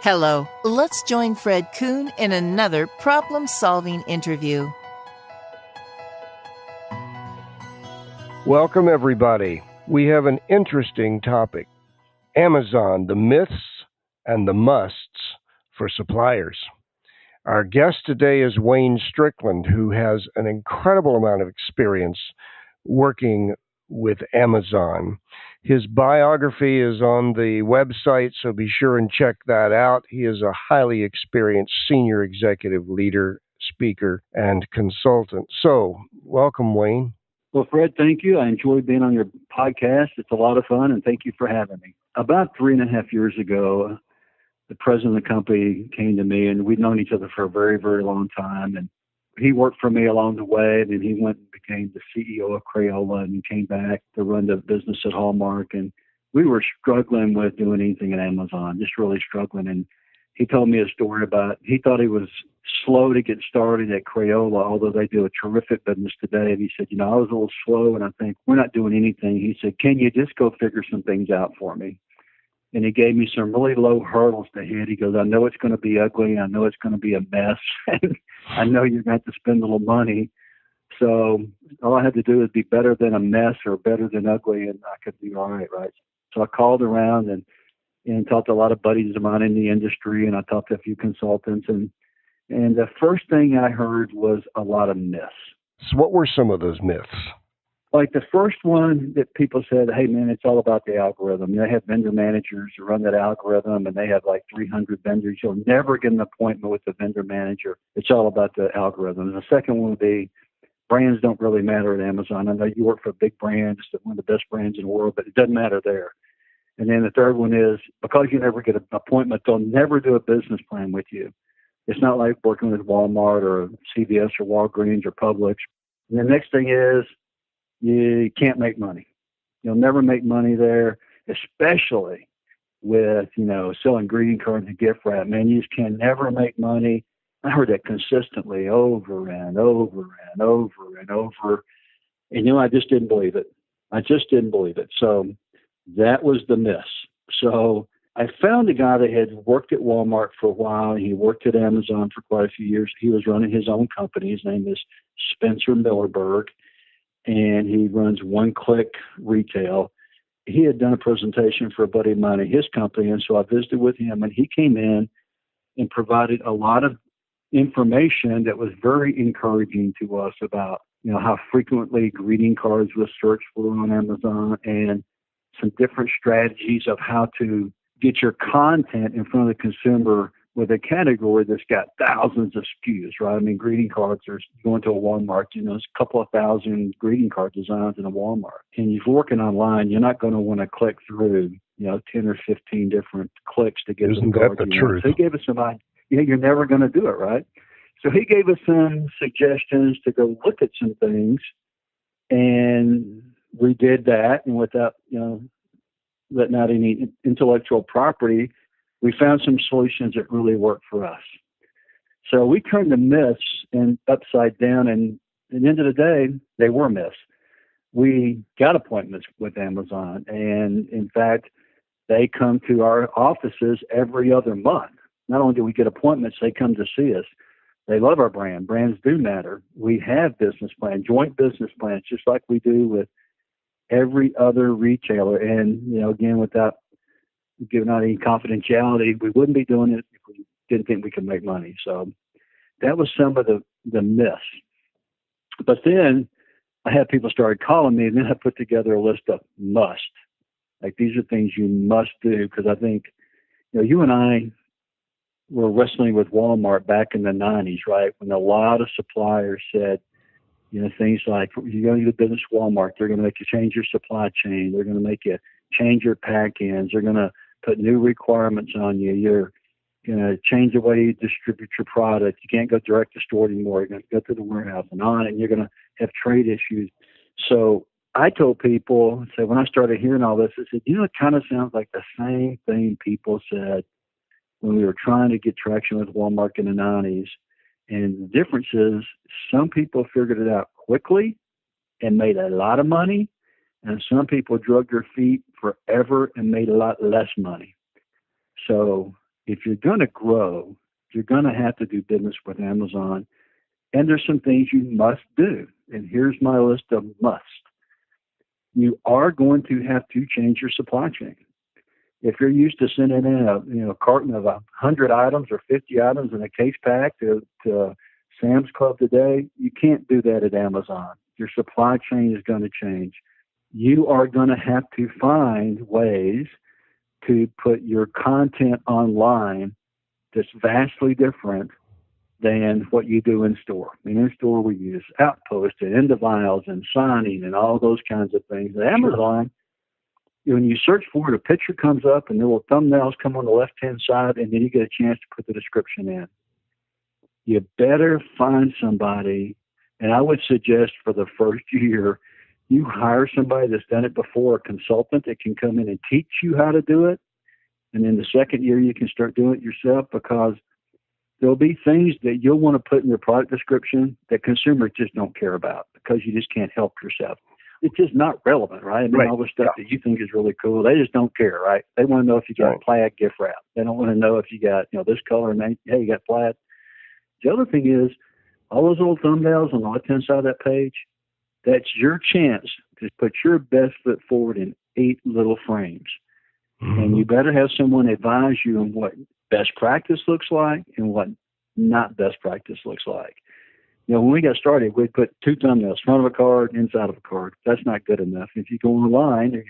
Hello, let's join Fred Kuhn in another problem-solving interview. Welcome, everybody. We have an interesting topic. Amazon, the myths and the musts for suppliers. Our guest today is Wayne Strickland, who has an incredible amount of experience working with Amazon. His biography is on the website, so be sure and check that out. He is a highly experienced senior executive leader, speaker, and consultant. So, welcome, Wayne. Well, Fred, thank you. I enjoyed being on your podcast. It's a lot of fun, and thank you for having me. About 3.5 years ago, the president of the company came to me, and we'd known each other for a very, very long time. And he worked for me along the way, and then he went and became the CEO of Crayola, and he came back to run the business at Hallmark. And we were struggling with doing anything at Amazon, just really struggling. And he told me a story about he thought he was slow to get started at Crayola, although they do a terrific business today. And he said, I was a little slow, and I think we're not doing anything. He said, can you just go figure some things out for me? And he gave me some really low hurdles to hit. He goes, I know it's going to be ugly. I know it's going to be a mess. I know you're going to have to spend a little money. So all I had to do is be better than a mess or better than ugly, and I could be all right, right? So I called around and talked to a lot of buddies of mine in the industry, and I talked to a few consultants. And the first thing I heard was a lot of myths. So what were some of those myths? Like the first one that people said, hey, man, it's all about the algorithm. They have vendor managers who run that algorithm, and they have like 300 vendors. You'll never get an appointment with the vendor manager. It's all about the algorithm. And the second one would be brands don't really matter at Amazon. I know you work for a big brand, it's one of the best brands in the world, but it doesn't matter there. And then the third one is because you never get an appointment, they'll never do a business plan with you. It's not like working with Walmart or CVS or Walgreens or Publix. And the next thing is you can't make money. You'll never make money there, especially with, selling greeting cards and gift wrap. Man, you just can never make money. I heard that consistently over and over and over and over. And, I just didn't believe it. So that was the miss. So I found a guy that had worked at Walmart for a while. He worked at Amazon for quite a few years. He was running his own company. His name is Spencer Millerberg, and he runs One Click Retail. He had done a presentation for a buddy of mine at his company, and so I visited with him, and he came in and provided a lot of information that was very encouraging to us about, how frequently greeting cards were searched for on Amazon and some different strategies of how to get your content in front of the consumer with a category that's got thousands of SKUs, right? I mean, greeting cards are going to a Walmart, there's a couple of thousand greeting card designs in a Walmart. And if you're working online, you're not going to want to click through, 10 or 15 different clicks to get Isn't the card. that the truth? So he gave us some idea. You're never going to do it, right? So he gave us some suggestions to go look at some things, and we did that. And without, letting out any intellectual property, we found some solutions that really worked for us. So we turned the myths and upside down, and at the end of the day, they were myths. We got appointments with Amazon, and in fact, they come to our offices every other month. Not only do we get appointments, they come to see us. They love our brand. Brands do matter. We have business plans, joint business plans, just like we do with every other retailer. And, again, without giving out any confidentiality, we wouldn't be doing it if we didn't think we could make money. So that was some of the myths. But then I had people started calling me, and then I put together a list of must. Like, these are things you must do, because I think, you and I were wrestling with Walmart back in the 90s, right? When a lot of suppliers said, things like, you're going to do business with Walmart, they're going to make you change your supply chain. They're going to make you change your pack-ins. They're going to put new requirements on you. You're going to change the way you distribute your product. You can't go direct to store anymore. You're going to go to the warehouse and on, and you're going to have trade issues. So I told people, when I started hearing all this, I said, it kind of sounds like the same thing people said when we were trying to get traction with Walmart in the 90s. And the difference is some people figured it out quickly and made a lot of money, and some people drug their feet forever and made a lot less money. So, if you're going to grow, you're going to have to do business with Amazon. And there's some things you must do. And here's my list of must. You are going to have to change your supply chain. If you're used to sending in a carton of 100 items or 50 items in a case pack to Sam's Club today, you can't do that at Amazon. Your supply chain is going to change. You are going to have to find ways to put your content online that's vastly different than what you do in store. I mean, in store we use Outpost and end of aisles and signing and all those kinds of things. At Amazon, when you search for it, a picture comes up and the little thumbnails come on the left-hand side, and then you get a chance to put the description in. You better find somebody, and I would suggest for the first year, you hire somebody that's done it before, a consultant that can come in and teach you how to do it. And then the second year, you can start doing it yourself, because there'll be things that you'll want to put in your product description that consumers just don't care about because you just can't help yourself. It's just not relevant, right? I mean, all the stuff that you think is really cool, they just don't care, right? They want to know if you got plaid gift wrap. They don't want to know if you got, this color and hey, you got plaid. The other thing is, all those little thumbnails on the left-hand side of that page, that's your chance to put your best foot forward in 8 little frames. Mm-hmm. And you better have someone advise you on what best practice looks like and what not best practice looks like. When we got started, we'd put 2 thumbnails, front of a card, inside of a card. That's not good enough. If you go online,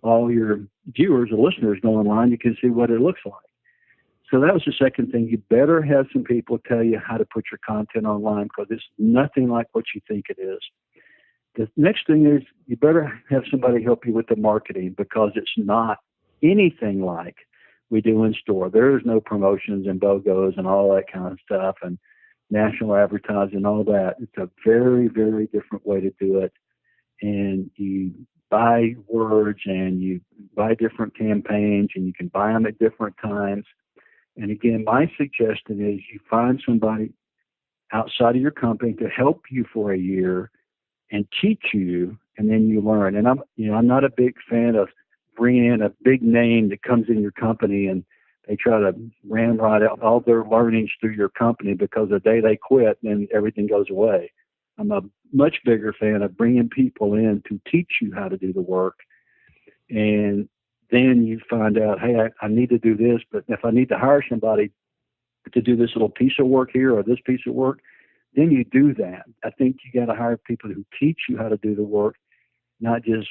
all your viewers or listeners go online, you can see what it looks like. So that was the second thing. You better have some people tell you how to put your content online, because it's nothing like what you think it is. The next thing is you better have somebody help you with the marketing, because it's not anything like we do in store. There's no promotions and BOGOs and all that kind of stuff and national advertising and all that. It's a very, very different way to do it. And you buy words and you buy different campaigns, and you can buy them at different times. And again, my suggestion is you find somebody outside of your company to help you for a year and teach you, and then you learn. And I'm not a big fan of bringing in a big name that comes in your company and they try to ramrod out all their learnings through your company, because the day they quit, then everything goes away. I'm a much bigger fan of bringing people in to teach you how to do the work. And then you find out, hey, I need to do this, but if I need to hire somebody to do this little piece of work here or this piece of work, then you do that. I think you got to hire people who teach you how to do the work, not just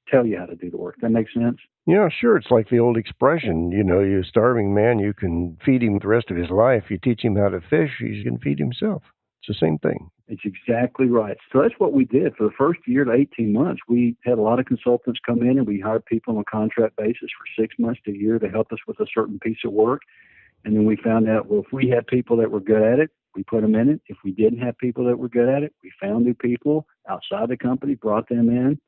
tell you how to do the work. That makes sense? Yeah, sure. It's like the old expression, you're a starving man, you can feed him the rest of his life. You teach him how to fish, he can feed himself. It's the same thing. It's exactly right. So that's what we did. For the first year to 18 months, we had a lot of consultants come in, and we hired people on a contract basis for 6 months to a year to help us with a certain piece of work. And then we found out, well, if we had people that were good at it, we put them in it. If we didn't have people that were good at it, we found new people outside the company, brought them in,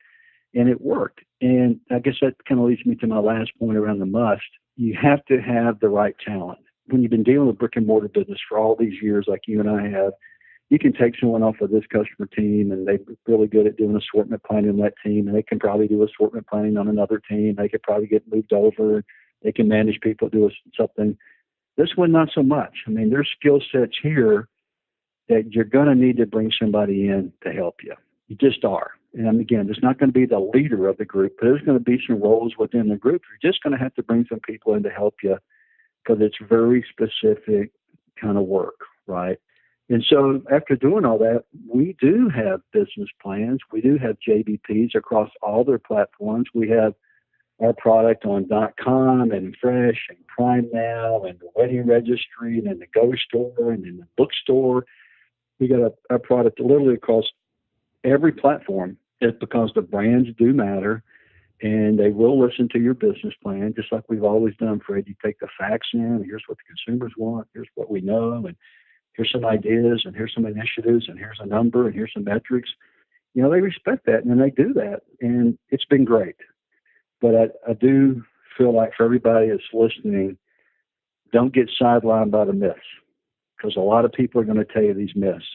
and it worked. And I guess that kind of leads me to my last point around the must. You have to have the right talent. When you've been dealing with brick and mortar business for all these years, like you and I have, you can take someone off of this customer team, and they're really good at doing assortment planning on that team, and they can probably do assortment planning on another team. They could probably get moved over. They can manage people, do something. This one, not so much. I mean, there's skill sets here that you're going to need to bring somebody in to help you. You just are. And again, it's not going to be the leader of the group, but there's going to be some roles within the group. You're just going to have to bring some people in to help you, because it's very specific kind of work, right? And so after doing all that, we do have business plans. We do have JBPs across all their platforms. We have our product on .com and Fresh and Prime Now and the Wedding Registry and the Go Store and in the bookstore. We got our product literally across every platform. It's because the brands do matter, and they will listen to your business plan, just like we've always done, Fred. You take the facts in, and here's what the consumers want, here's what we know, and here's some ideas, and here's some initiatives, and here's a number, and here's some metrics. They respect that, and they do that, and it's been great. But I do feel like for everybody that's listening, don't get sidelined by the myths, because a lot of people are going to tell you these myths.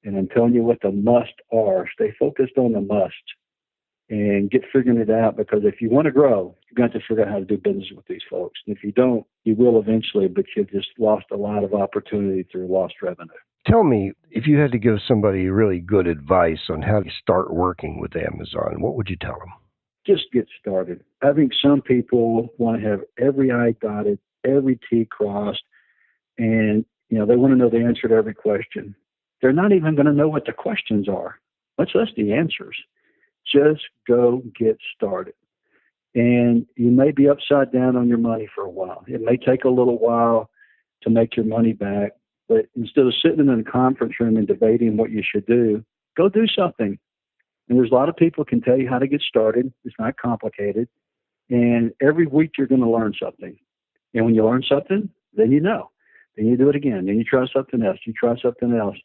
And I'm telling you what the must are. Stay focused on the must. and get figuring it out, because if you want to grow, you're going to have to figure out how to do business with these folks. And if you don't, you will eventually, but you've just lost a lot of opportunity through lost revenue. Tell me, if you had to give somebody really good advice on how to start working with Amazon, what would you tell them? Just get started. I think some people want to have every I dotted, every T crossed, and they want to know the answer to every question. They're not even going to know what the questions are, much less the answers. Just go get started. And you may be upside down on your money for a while. It may take a little while to make your money back, but instead of sitting in a conference room and debating what you should do, go do something. And there's a lot of people can tell you how to get started. It's not complicated. And every week you're going to learn something. And when you learn something, then you know. Then you do it again. Then you try something else. You try something else.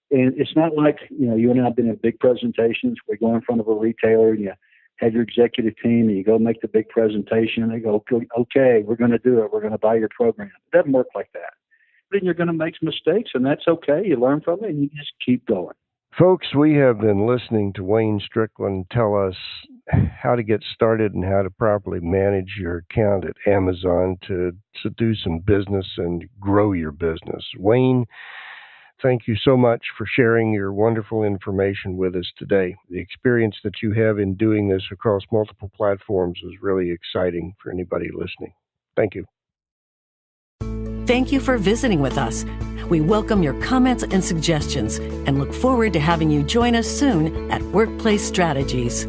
And it's not like, you and I have been in big presentations. We go in front of a retailer and you have your executive team and you go make the big presentation and they go, okay, we're going to do it. We're going to buy your program. It doesn't work like that. Then you're going to make some mistakes, and that's okay. You learn from it and you just keep going. Folks, we have been listening to Wayne Strickland tell us how to get started and how to properly manage your account at Amazon to do some business and grow your business. Wayne, thank you so much for sharing your wonderful information with us today. The experience that you have in doing this across multiple platforms is really exciting for anybody listening. Thank you. Thank you for visiting with us. We welcome your comments and suggestions and look forward to having you join us soon at Workplace Strategies.